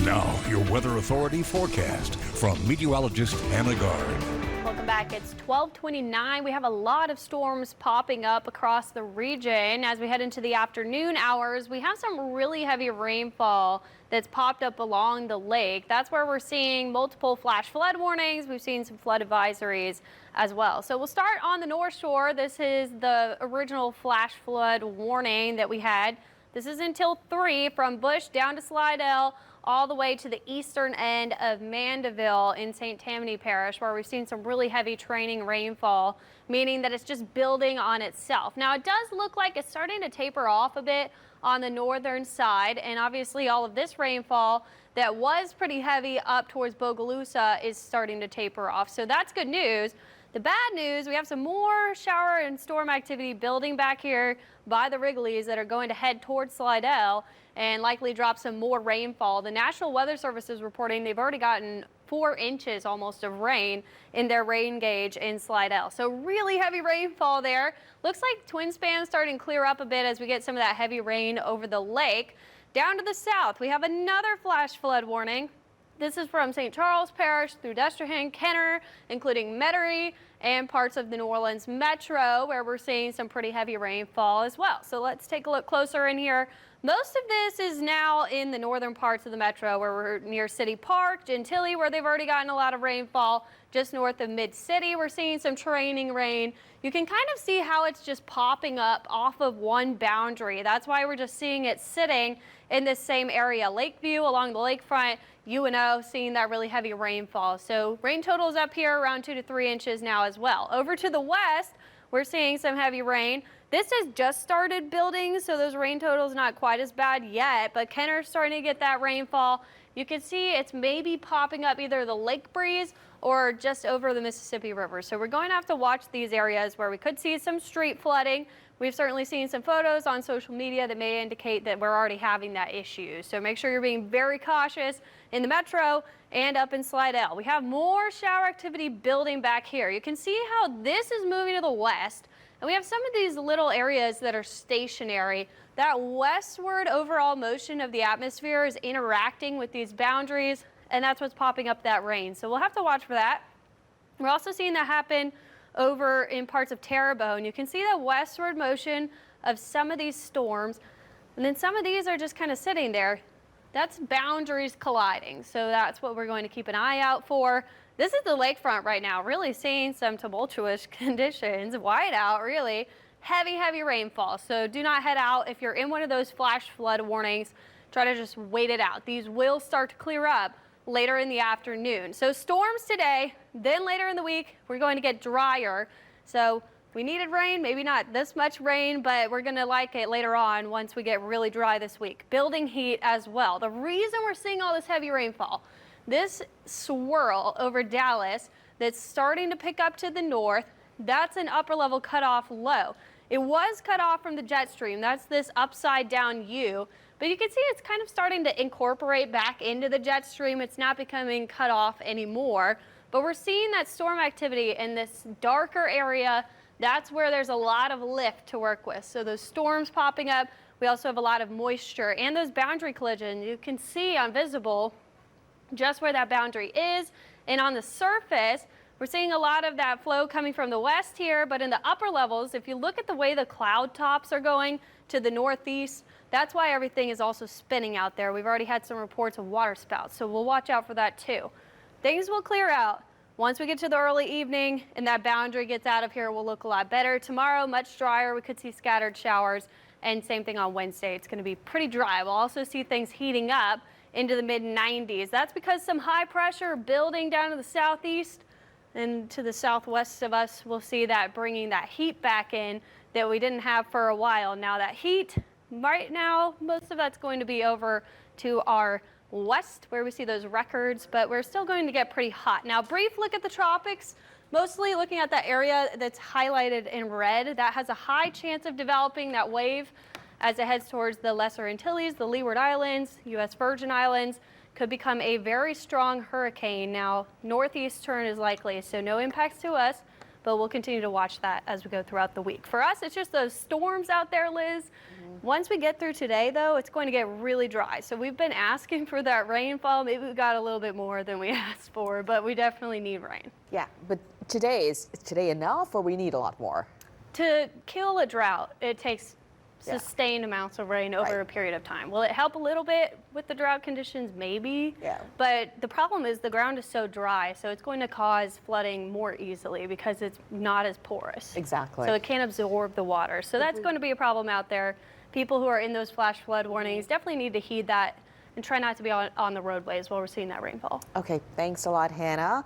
Now, your Weather Authority forecast from meteorologist Hannah Gard. Welcome back. It's 12:29. We have a lot of storms popping up across the region. As we head into the afternoon hours, we have some really heavy rainfall that's popped up along the lake. That's where we're seeing multiple flash flood warnings. We've seen some flood advisories as well. So we'll start on the North Shore. This is the original flash flood warning that we had. This is until 3 from Bush down to Slidell, all the way to the eastern end of Mandeville in St. Tammany Parish, where we've seen some really heavy training rainfall, meaning that it's just building on itself. Now, it does look like it's starting to taper off a bit on the northern side, and obviously all of this rainfall that was pretty heavy up towards Bogalusa is starting to taper off. So that's good news. The bad news, we have some more shower and storm activity building back here by the Wrigleys that are going to head towards Slidell and likely drop some more rainfall. The National Weather Service is reporting they've already gotten 4 inches almost of rain in their rain gauge in Slidell. So really heavy rainfall there. Looks like Twin Span's starting to clear up a bit as we get some of that heavy rain over the lake. Down to the south, we have another flash flood warning. This is from St. Charles Parish through Destrehan, Kenner, including Metairie and parts of the New Orleans metro, where we're seeing some pretty heavy rainfall as well. So let's take a look closer in here. Most of this is now in the northern parts of the metro, where we're near City Park, Gentilly, where they've already gotten a lot of rainfall. Just north of Mid-City, we're seeing some training rain. You can kind of see how it's just popping up off of one boundary. That's why we're just seeing it sitting in this same area. Lakeview along the lakefront, UNO seeing that really heavy rainfall. So rain totals up here around 2 to 3 inches now as well. Over to the west, we're seeing some heavy rain. This has just started building, so those rain totals not quite as bad yet, but Kenner's starting to get that rainfall. You can see it's maybe popping up either the lake breeze or just over the Mississippi River. So we're going to have to watch these areas where we could see some street flooding. We've certainly seen some photos on social media that may indicate that we're already having that issue. So make sure you're being very cautious in the metro and up in Slidell. We have more shower activity building back here. You can see how this is moving to the west. And we have some of these little areas that are stationary. That westward overall motion of the atmosphere is interacting with these boundaries, and that's what's popping up that rain. So we'll have to watch for that. We're also seeing that happen over in parts of Terrebonne. You can see the westward motion of some of these storms, and then some of these are just kind of sitting there. That's boundaries colliding, so that's what we're going to keep an eye out for. This is the lakefront right now, really seeing some tumultuous conditions, whiteout really, heavy rainfall. So do not head out if you're in one of those flash flood warnings. Try to just wait it out. These will start to clear up later in the afternoon. So storms today, then later in the week, we're going to get drier. So we needed rain, maybe not this much rain, but we're gonna like it later on once we get really dry this week. Building heat as well. The reason we're seeing all this heavy rainfall, this swirl over Dallas that's starting to pick up to the north, that's an upper level cutoff low. It was cut off from the jet stream. That's this upside down U, but you can see it's kind of starting to incorporate back into the jet stream. It's not becoming cut off anymore, but we're seeing that storm activity in this darker area. That's where there's a lot of lift to work with. So those storms popping up, we also have a lot of moisture and those boundary collisions. You can see on visible just where that boundary is, and on the surface we're seeing a lot of that flow coming from the west here, but in the upper levels, if you look at the way the cloud tops are going to the northeast, that's why everything is also spinning out there. We've already had some reports of water spouts, so we'll watch out for that too. Things will clear out once we get to the early evening and that boundary gets out of here. Will look a lot better. Tomorrow, much drier. We could see scattered showers, and same thing on Wednesday. It's going to be pretty dry. We'll also see things heating up into the mid-90s. That's because some high pressure building down to the southeast and to the southwest of us. We'll see that bringing that heat back in that we didn't have for a while. Now that heat, right now, most of that's going to be over to our west where we see those records, but we're still going to get pretty hot. Now, brief look at the tropics, mostly looking at that area that's highlighted in red. That has a high chance of developing that wave as it heads towards the Lesser Antilles, the Leeward Islands, U.S. Virgin Islands. Could become a very strong hurricane. Now, northeast turn is likely, so no impacts to us, but we'll continue to watch that as we go throughout the week. For us, it's just those storms out there, Liz. Once we get through today, though, it's going to get really dry. So we've been asking for that rainfall. Maybe we got a little bit more than we asked for, but we definitely need rain. Yeah, but is today enough, or we need a lot more? To kill a drought, it takes sustained amounts of rain over a period of time. Will it help a little bit with the drought conditions? Maybe. Yeah. But the problem is the ground is so dry, so it's going to cause flooding more easily because it's not as porous. Exactly. So it can't absorb the water. So that's going to be a problem out there. People who are in those flash flood warnings definitely need to heed that and try not to be on the roadways while we're seeing that rainfall. Okay, thanks a lot, Hannah.